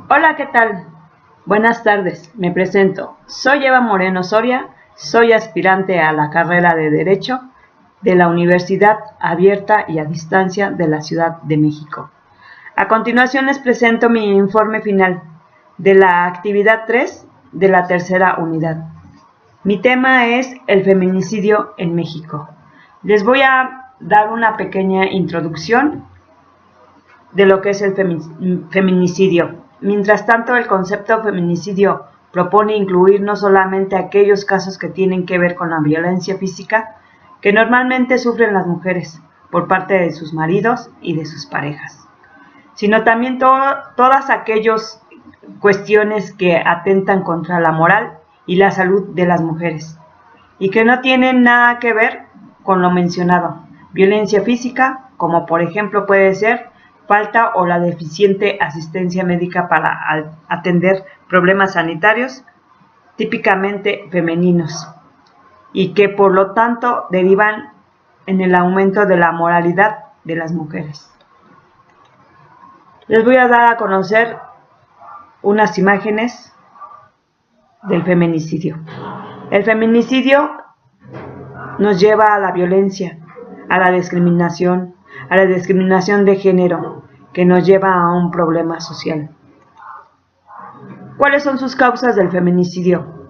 Hola, ¿qué tal? Buenas tardes, me presento. Soy Eva Moreno Soria, soy aspirante a la carrera de Derecho de la Universidad Abierta y a Distancia de la Ciudad de México. A continuación les presento mi informe final de la actividad 3 de la tercera unidad. Mi tema es el feminicidio en México. Les voy a dar una pequeña introducción de lo que es el feminicidio. Mientras tanto, el concepto feminicidio propone incluir no solamente aquellos casos que tienen que ver con la violencia física que normalmente sufren las mujeres por parte de sus maridos y de sus parejas, sino también todas aquellas cuestiones que atentan contra la moral y la salud de las mujeres y que no tienen nada que ver con lo mencionado. Violencia física, como por ejemplo puede ser falta o la deficiente asistencia médica para atender problemas sanitarios típicamente femeninos y que por lo tanto derivan en el aumento de la moralidad de las mujeres. Les voy a dar a conocer unas imágenes del feminicidio. El feminicidio nos lleva a la violencia, a la discriminación de género, que nos lleva a un problema social. ¿Cuáles son sus causas del feminicidio?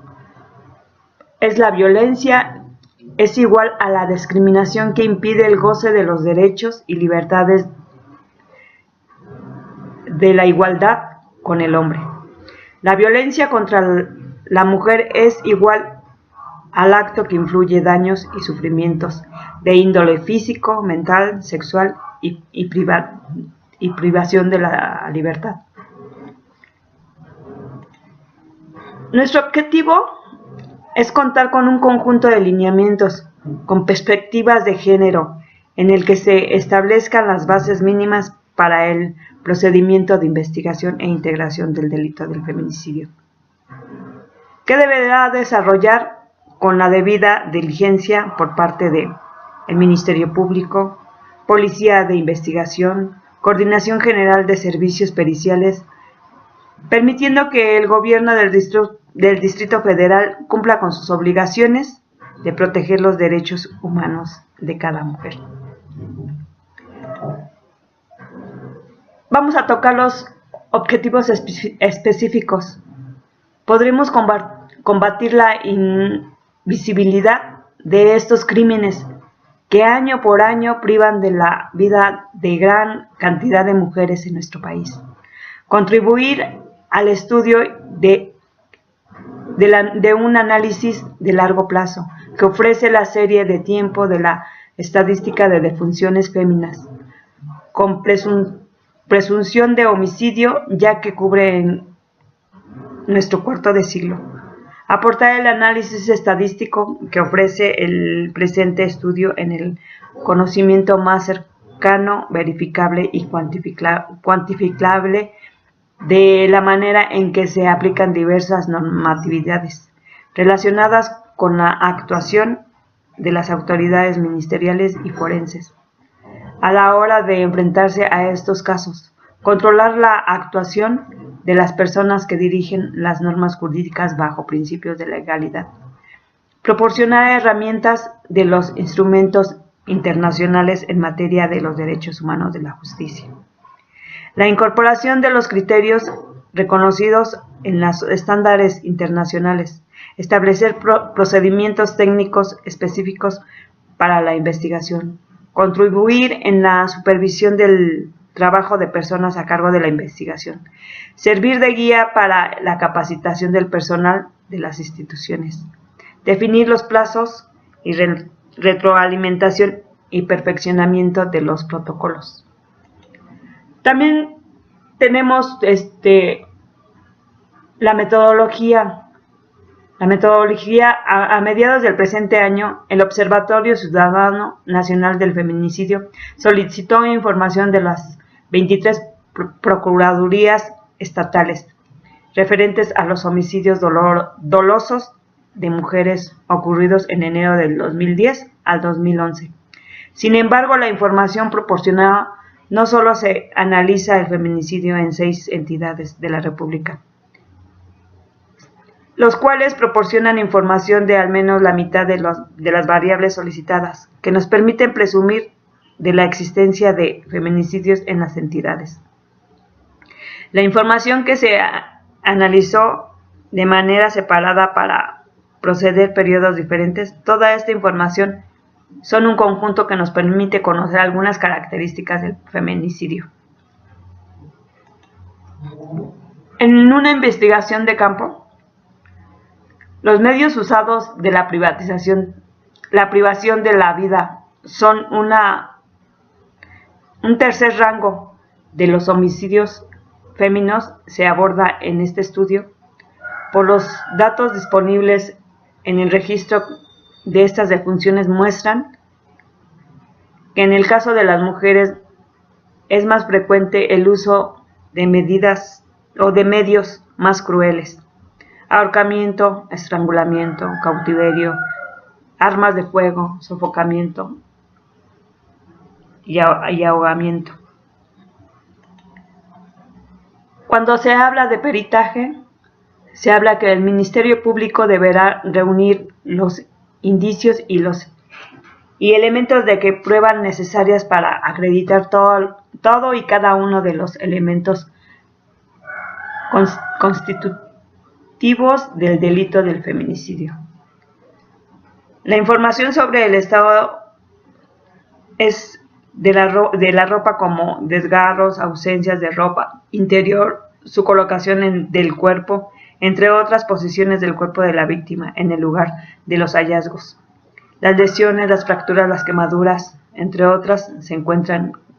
Es la violencia, es igual a la discriminación que impide el goce de los derechos y libertades de la igualdad con el hombre. La violencia contra la mujer es igual al acto que influye daños y sufrimientos de índole físico, mental, sexual y privación de la libertad. Nuestro objetivo es contar con un conjunto de lineamientos con perspectivas de género en el que se establezcan las bases mínimas para el procedimiento de investigación e integración del delito del feminicidio, que deberá desarrollar con la debida diligencia por parte del Ministerio Público, Policía de Investigación, Coordinación General de Servicios Periciales, permitiendo que el gobierno del Distrito Federal cumpla con sus obligaciones de proteger los derechos humanos de cada mujer. Vamos a tocar los objetivos específicos. Podremos combatir la invisibilidad de estos crímenes que año por año privan de la vida de gran cantidad de mujeres en nuestro país. Contribuir al estudio de un análisis de largo plazo que ofrece la serie de tiempo de la estadística de defunciones féminas, con presunción de homicidio, ya que cubre en nuestro cuarto de siglo. Aportar el análisis estadístico que ofrece el presente estudio en el conocimiento más cercano, verificable y cuantificable de la manera en que se aplican diversas normatividades relacionadas con la actuación de las autoridades ministeriales y forenses a la hora de enfrentarse a estos casos, controlar la actuación de las personas que dirigen las normas jurídicas bajo principios de legalidad, proporcionar herramientas de los instrumentos internacionales en materia de los derechos humanos de la justicia, la incorporación de los criterios reconocidos en los estándares internacionales, establecer procedimientos técnicos específicos para la investigación, contribuir en la supervisión del trabajo de personas a cargo de la investigación, servir de guía para la capacitación del personal de las instituciones, definir los plazos y retroalimentación y perfeccionamiento de los protocolos. También tenemos la metodología. A mediados del presente año, el Observatorio Ciudadano Nacional del Feminicidio solicitó información de las 23 procuradurías estatales referentes a los homicidios dolosos de mujeres ocurridos en enero del 2010 al 2011. Sin embargo, la información proporcionada no solo se analiza el feminicidio en 6 entidades de la República, los cuales proporcionan información de al menos la mitad de las variables solicitadas, que nos permiten presumir de la existencia de feminicidios en las entidades. La información que se analizó de manera separada para proceder periodos diferentes, toda esta información son un conjunto que nos permite conocer algunas características del feminicidio. En una investigación de campo, los medios usados de la privación de la vida son un tercer rango de los homicidios féminos se aborda en este estudio. Por los datos disponibles en el registro de estas defunciones muestran que en el caso de las mujeres es más frecuente el uso de medidas o de medios más crueles: ahorcamiento, estrangulamiento, cautiverio, armas de fuego, sofocamiento y ahogamiento. Cuando se habla de peritaje, se habla que el Ministerio Público deberá reunir los indicios y elementos de que pruebas necesarias para acreditar todo y cada uno de los elementos constitutivos del delito del feminicidio. La información sobre el estado es de la ropa, como desgarros, ausencias de ropa interior, su colocación del cuerpo, entre otras posiciones del cuerpo de la víctima en el lugar de los hallazgos. Las lesiones, las fracturas, las quemaduras, entre otras,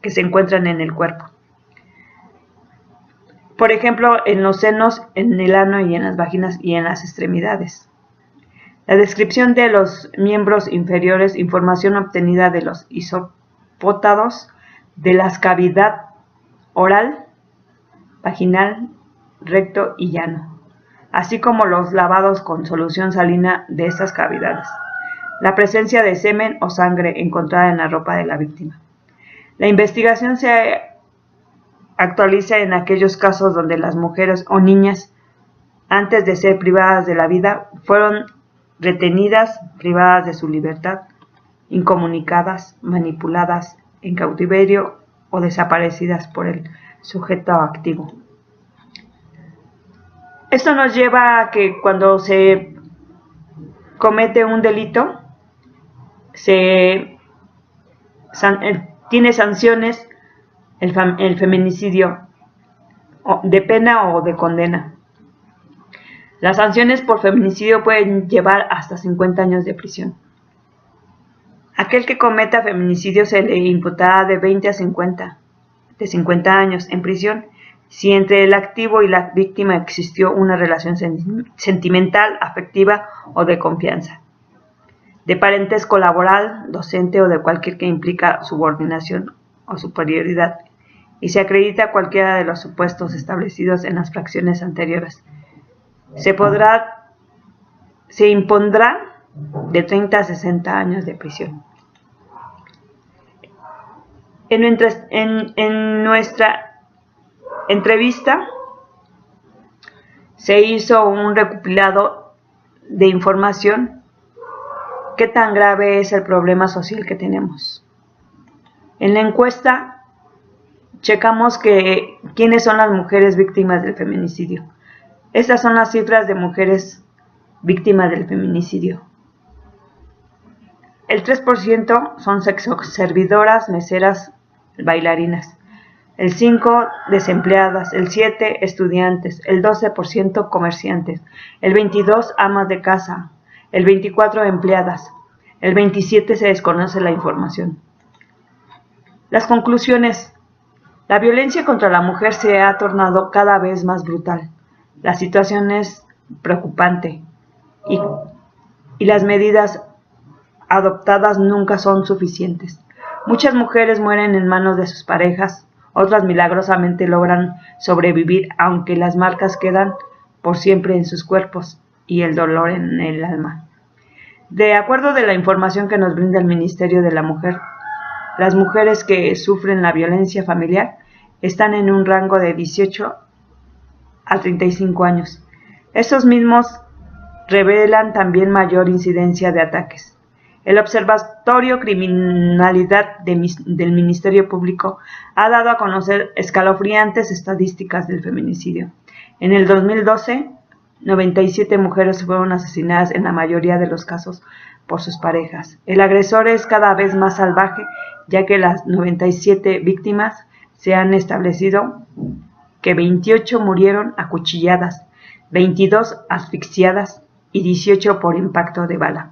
que se encuentran en el cuerpo. Por ejemplo, en los senos, en el ano y en las vaginas y en las extremidades. La descripción de los miembros inferiores, información obtenida de los isopótados de las cavidad oral, vaginal, recto y llano, así como los lavados con solución salina de estas cavidades. La presencia de semen o sangre encontrada en la ropa de la víctima. La investigación se actualiza en aquellos casos donde las mujeres o niñas, antes de ser privadas de la vida, fueron retenidas, privadas de su libertad, incomunicadas, manipuladas, en cautiverio o desaparecidas por el sujeto activo. Esto nos lleva a que cuando se comete un delito, tiene sanciones el feminicidio de pena o de condena. Las sanciones por feminicidio pueden llevar hasta 50 años de prisión. Aquel que cometa feminicidio se le imputará de 20 a 50 años en prisión si entre el activo y la víctima existió una relación sentimental, afectiva o de confianza, de parentesco laboral, docente o de cualquier que implica subordinación o superioridad, y se acredita cualquiera de los supuestos establecidos en las fracciones anteriores. Se impondrá de 30 a 60 años de prisión. En nuestra entrevista se hizo un recopilado de información. ¿Qué tan grave es el problema social que tenemos? En la encuesta checamos quiénes son las mujeres víctimas del feminicidio. Estas son las cifras de mujeres víctimas del feminicidio. El 3% son sexoservidoras, meseras, bailarinas. El 5% desempleadas, el 7% estudiantes, el 12% comerciantes, el 22% amas de casa, el 24% empleadas, el 27% se desconoce la información. Las conclusiones. La violencia contra la mujer se ha tornado cada vez más brutal. La situación es preocupante y las medidas adoptadas nunca son suficientes. Muchas mujeres mueren en manos de sus parejas, otras milagrosamente logran sobrevivir, aunque las marcas quedan por siempre en sus cuerpos y el dolor en el alma. De acuerdo de la información que nos brinda el Ministerio de la Mujer, Las mujeres que sufren la violencia familiar están en un rango de 18 a 35 años. Estos mismos revelan también mayor incidencia de ataques. El Observatorio Criminalidad del Ministerio Público ha dado a conocer escalofriantes estadísticas del feminicidio. En el 2012, 97 mujeres fueron asesinadas, en la mayoría de los casos por sus parejas. El agresor es cada vez más salvaje, ya que las 97 víctimas se han establecido que 28 murieron acuchilladas, 22 asfixiadas y 18 por impacto de bala,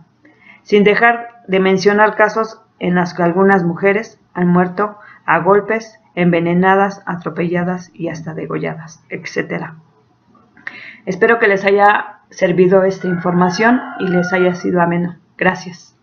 sin dejar de mencionar casos en los que algunas mujeres han muerto a golpes, envenenadas, atropelladas y hasta degolladas, etc. Espero que les haya servido esta información y les haya sido ameno. Gracias.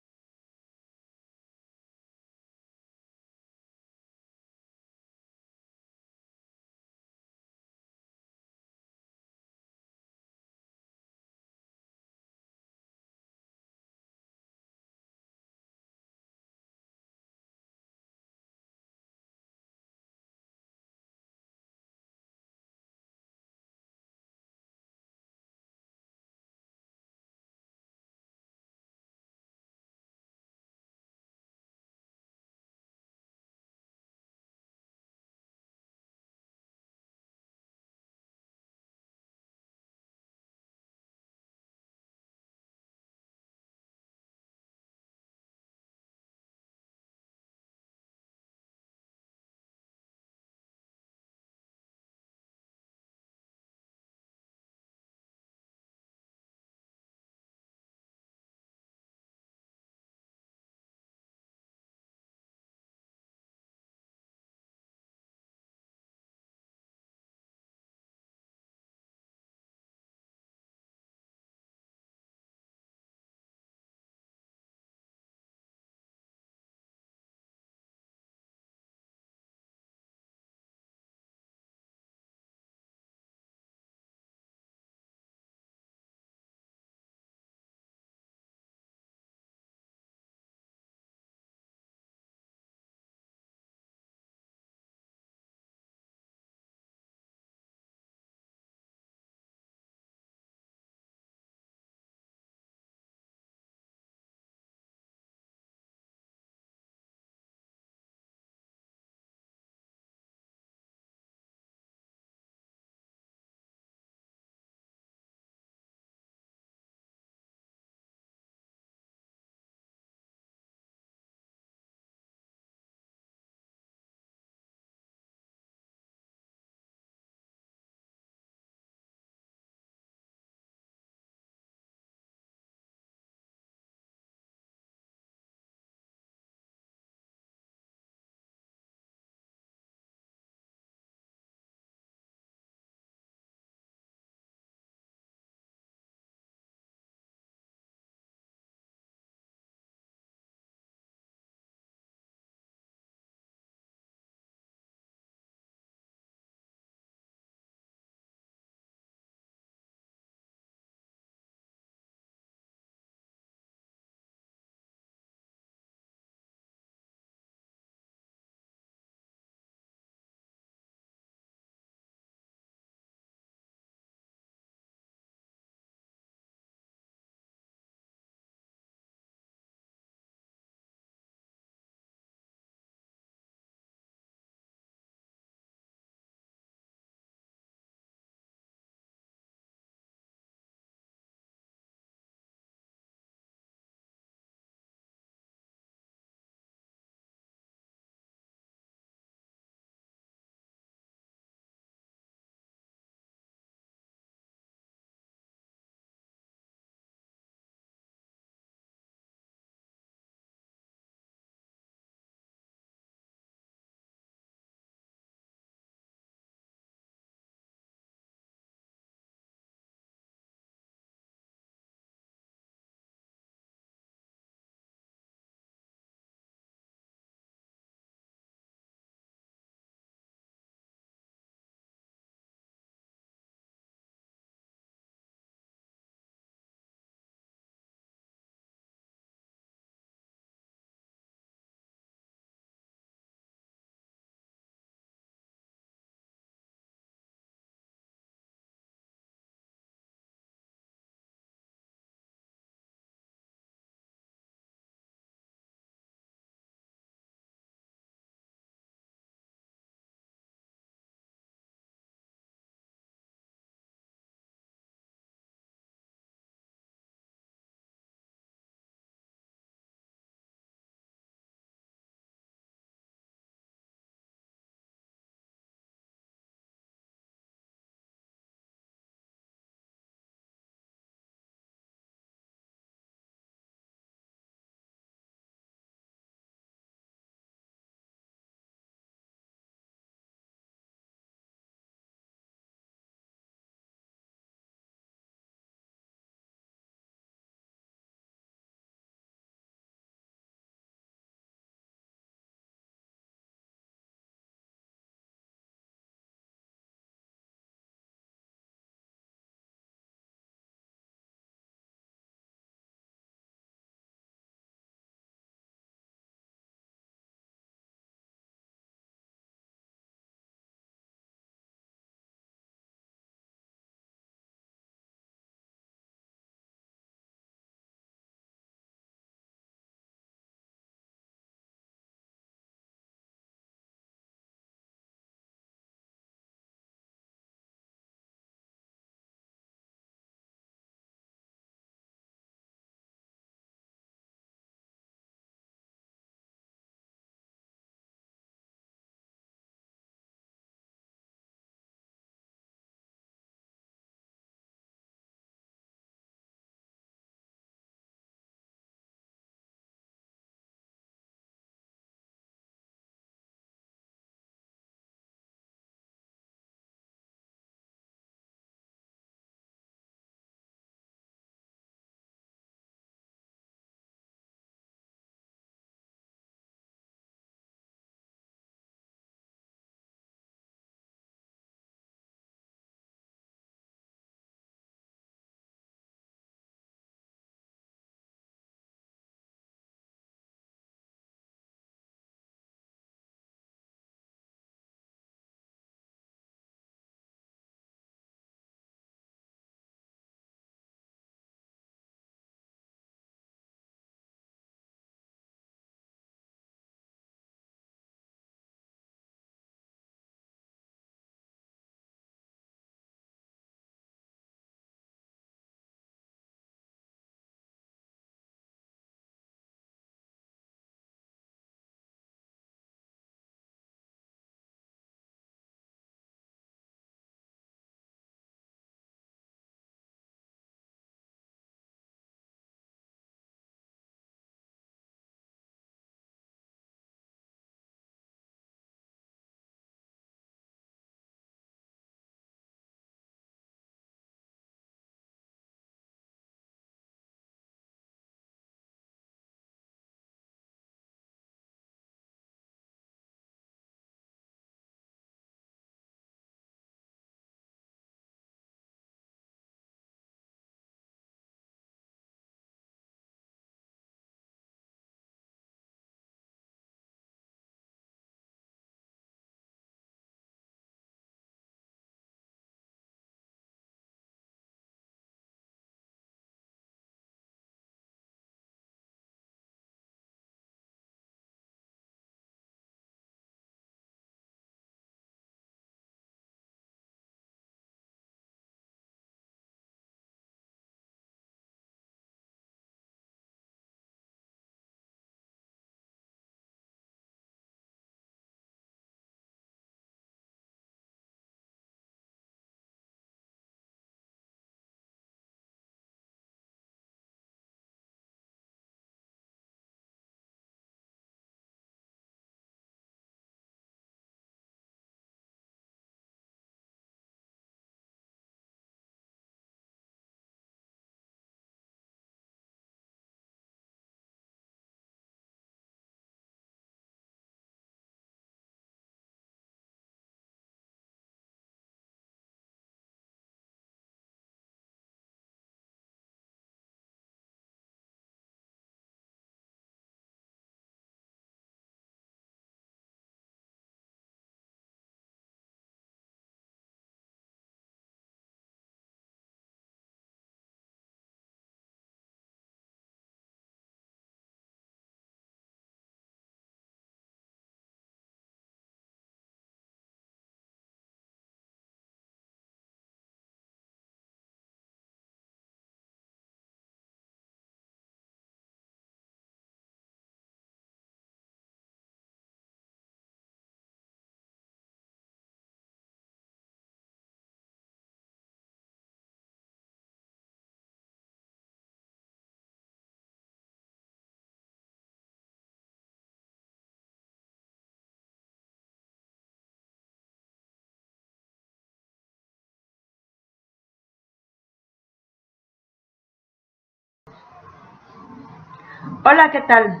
Hola, ¿qué tal?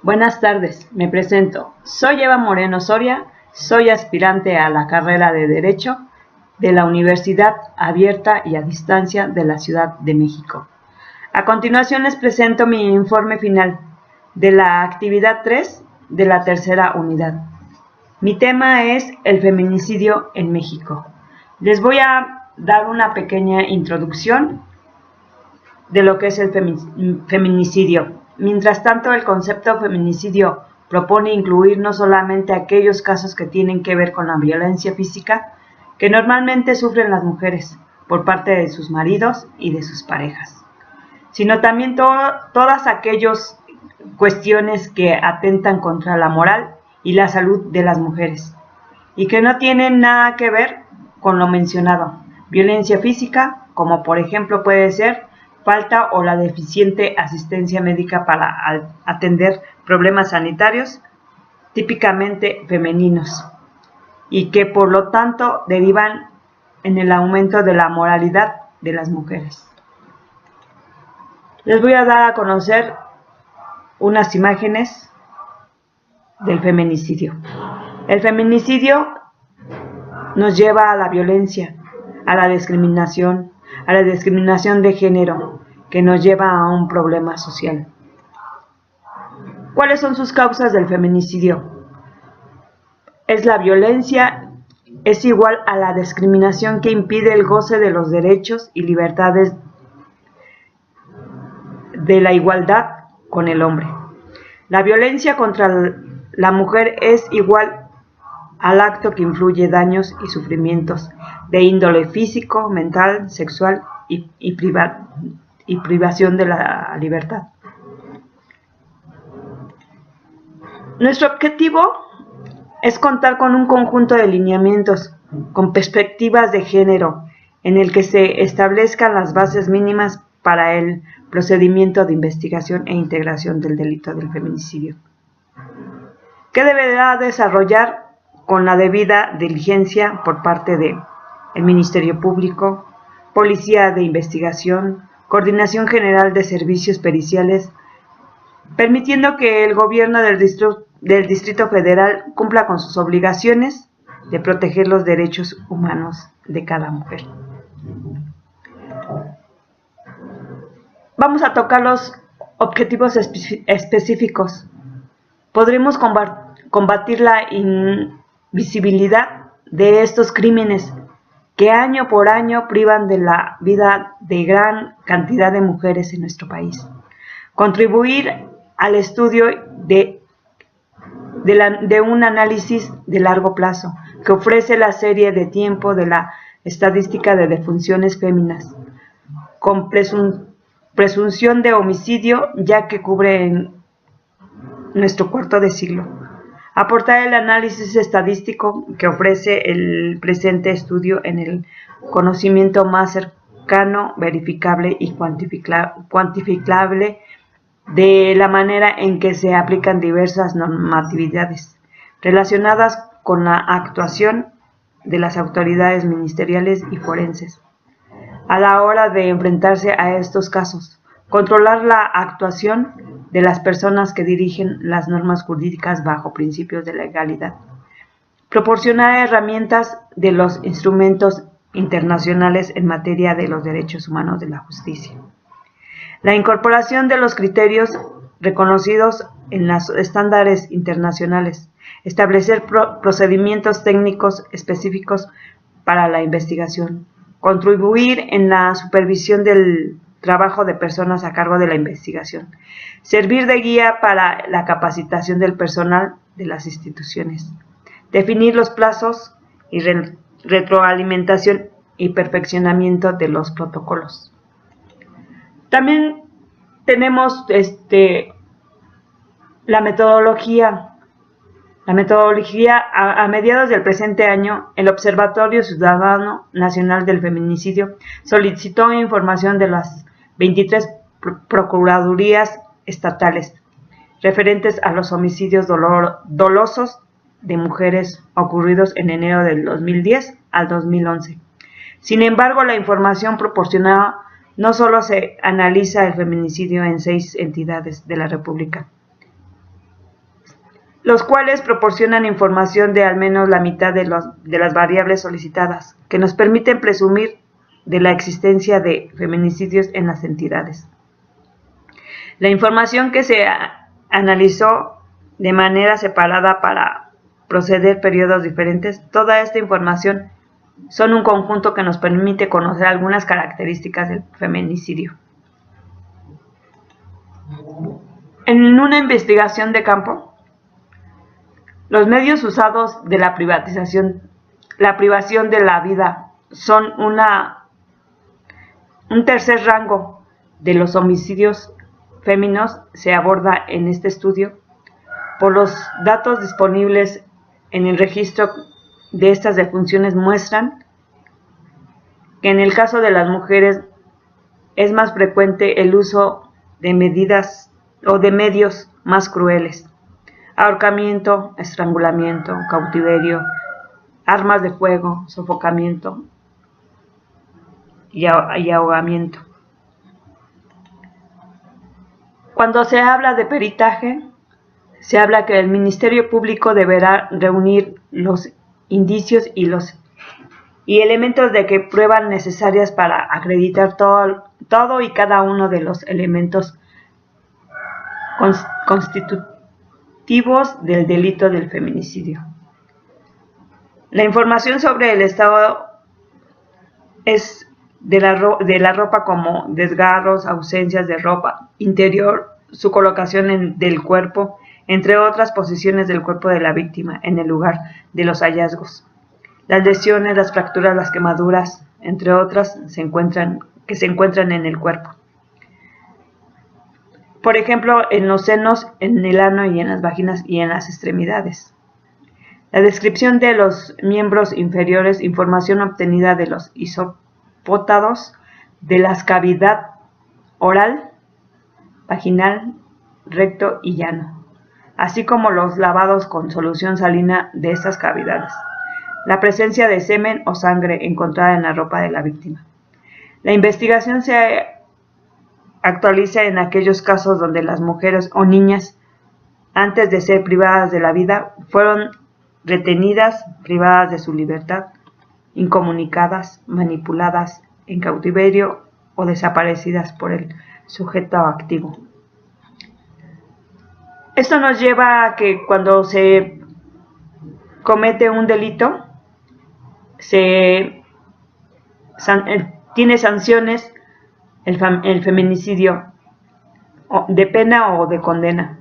Buenas tardes, me presento. Soy Eva Moreno Soria, soy aspirante a la carrera de Derecho de la Universidad Abierta y a Distancia de la Ciudad de México. A continuación les presento mi informe final de la actividad 3 de la tercera unidad. Mi tema es el feminicidio en México. Les voy a dar una pequeña introducción de lo que es el feminicidio. Mientras tanto, el concepto feminicidio propone incluir no solamente aquellos casos que tienen que ver con la violencia física que normalmente sufren las mujeres por parte de sus maridos y de sus parejas, sino también todas aquellas cuestiones que atentan contra la moral y la salud de las mujeres y que no tienen nada que ver con lo mencionado. Violencia física, como por ejemplo puede ser falta o la deficiente asistencia médica para atender problemas sanitarios típicamente femeninos y que por lo tanto derivan en el aumento de la moralidad de las mujeres. Les voy a dar a conocer unas imágenes del feminicidio. El feminicidio nos lleva a la violencia, a la discriminación de género, que nos lleva a un problema social. ¿Cuáles son sus causas del feminicidio? Es la violencia, es igual a la discriminación que impide el goce de los derechos y libertades de la igualdad con el hombre. La violencia contra la mujer es igual al acto que influye daños y sufrimientos de índole físico, mental, sexual y privación de la libertad. Nuestro objetivo es contar con un conjunto de lineamientos con perspectivas de género en el que se establezcan las bases mínimas para el procedimiento de investigación e integración del delito del feminicidio, que deberá desarrollar con la debida diligencia por parte del Ministerio Público, Policía de Investigación, Coordinación General de Servicios Periciales, permitiendo que el gobierno del Distrito Federal cumpla con sus obligaciones de proteger los derechos humanos de cada mujer. Vamos a tocar los objetivos específicos. Podremos combatir la invisibilidad de estos crímenes que año por año privan de la vida de gran cantidad de mujeres en nuestro país. Contribuir al estudio de un análisis de largo plazo que ofrece la serie de tiempo de la estadística de defunciones féminas, con presunción de homicidio, ya que cubre en nuestro cuarto de siglo. Aportar el análisis estadístico que ofrece el presente estudio en el conocimiento más cercano, verificable y cuantificable de la manera en que se aplican diversas normatividades relacionadas con la actuación de las autoridades ministeriales y forenses a la hora de enfrentarse a estos casos, controlar la actuación de las personas que dirigen las normas jurídicas bajo principios de legalidad, proporcionar herramientas de los instrumentos internacionales en materia de los derechos humanos de la justicia, la incorporación de los criterios reconocidos en los estándares internacionales, establecer procedimientos técnicos específicos para la investigación, contribuir en la supervisión del trabajo de personas a cargo de la investigación, servir de guía para la capacitación del personal de las instituciones, definir los plazos y retroalimentación y perfeccionamiento de los protocolos. También tenemos la metodología. A mediados del presente año, el Observatorio Ciudadano Nacional del Feminicidio solicitó información de las 23 procuradurías estatales referentes a los homicidios dolosos de mujeres ocurridos en enero del 2010 al 2011. Sin embargo, la información proporcionada No solo se analiza el feminicidio en 6 entidades de la República, los cuales proporcionan información de al menos la mitad de las variables solicitadas, que nos permiten presumir de la existencia de feminicidios en las entidades. La información que se analizó de manera separada para proceder periodos diferentes, toda esta información son un conjunto que nos permite conocer algunas características del feminicidio. En una investigación de campo, los medios usados de la privación de la vida son un tercer rango de los homicidios féminos se aborda en este estudio. Por los datos disponibles en el registro de estas defunciones muestran que en el caso de las mujeres es más frecuente el uso de medidas o de medios más crueles: ahorcamiento, estrangulamiento, cautiverio, armas de fuego, sofocamiento y ahogamiento. Cuando se habla de peritaje, se habla que el Ministerio Público deberá reunir los indicios y elementos de que pruebas necesarias para acreditar todo y cada uno de los elementos constitutivos del delito del feminicidio. La información sobre el estado es de la ropa, como desgarros, ausencias de ropa interior, su colocación del cuerpo, entre otras posiciones del cuerpo de la víctima en el lugar de los hallazgos. Las lesiones, las fracturas, las quemaduras, entre otras, que se encuentran en el cuerpo. Por ejemplo, en los senos, en el ano y en las vaginas y en las extremidades. La descripción de los miembros inferiores, información obtenida de los hisopótados, de la cavidad oral, vaginal, recto y llano, así como los lavados con solución salina de estas cavidades. La presencia de semen o sangre encontrada en la ropa de la víctima. La investigación se actualiza en aquellos casos donde las mujeres o niñas, antes de ser privadas de la vida, fueron retenidas, privadas de su libertad, incomunicadas, manipuladas, en cautiverio o desaparecidas por el sujeto activo. Esto nos lleva a que cuando se comete un delito, tiene sanciones el feminicidio de pena o de condena.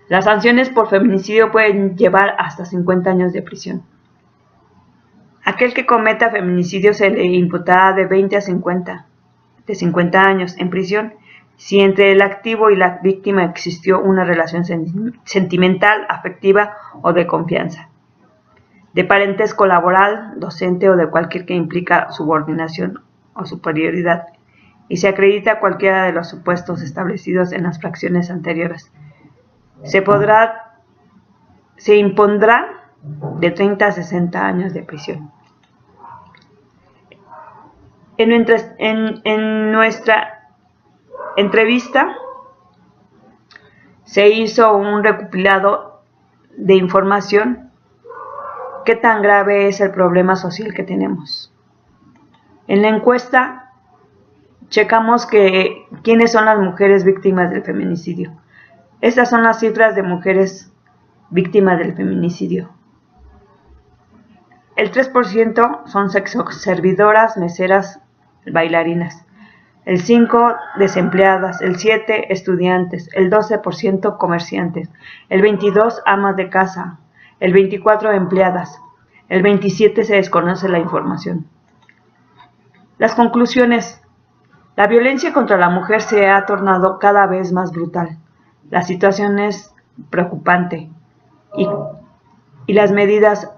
Las sanciones por feminicidio pueden llevar hasta 50 años de prisión. Aquel que cometa feminicidio se le imputará de 20 a 50 años en prisión si entre el activo y la víctima existió una relación sentimental, afectiva o de confianza, de parentesco laboral, docente o de cualquier que implica subordinación o superioridad, y se acredita cualquiera de los supuestos establecidos en las fracciones anteriores. Se impondrá de 30 a 60 años de prisión. En nuestra entrevista se hizo un recopilado de información. ¿Qué tan grave es el problema social que tenemos? En la encuesta checamos quiénes son las mujeres víctimas del feminicidio. Estas son las cifras de mujeres víctimas del feminicidio. El 3% son sexoservidoras, meseras, bailarinas. El 5% desempleadas, el 7% estudiantes, el 12% comerciantes, el 22% amas de casa, el 24% empleadas, el 27% se desconoce la información. Las conclusiones. La violencia contra la mujer se ha tornado cada vez más brutal. La situación es preocupante y las medidas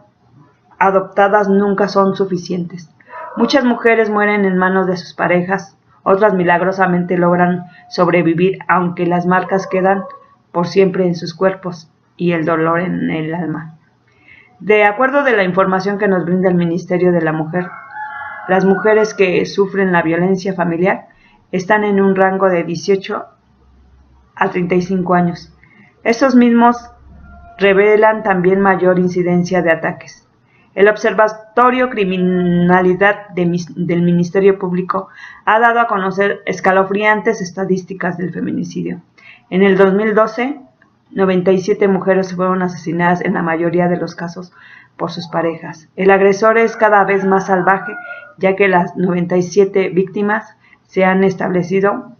adoptadas nunca son suficientes. Muchas mujeres mueren en manos de sus parejas, otras milagrosamente logran sobrevivir, aunque las marcas quedan por siempre en sus cuerpos y el dolor en el alma. De acuerdo de la información que nos brinda el Ministerio de la Mujer, Las mujeres que sufren la violencia familiar están en un rango de 18 a 35 años. Estos mismos revelan también mayor incidencia de ataques. El Observatorio Criminalidad del Ministerio Público ha dado a conocer escalofriantes estadísticas del feminicidio. En el 2012, 97 mujeres fueron asesinadas, en la mayoría de los casos por sus parejas. El agresor es cada vez más salvaje, ya que las 97 víctimas se han establecido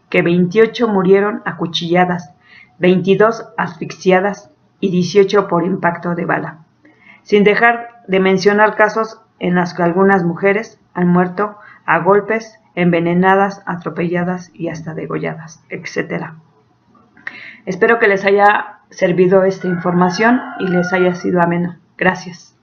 que 28 murieron acuchilladas, 22 asfixiadas y 18 por impacto de bala, sin dejar de mencionar casos en los que algunas mujeres han muerto a golpes, envenenadas, atropelladas y hasta degolladas, etc. Espero que les haya servido esta información y les haya sido amena. Gracias.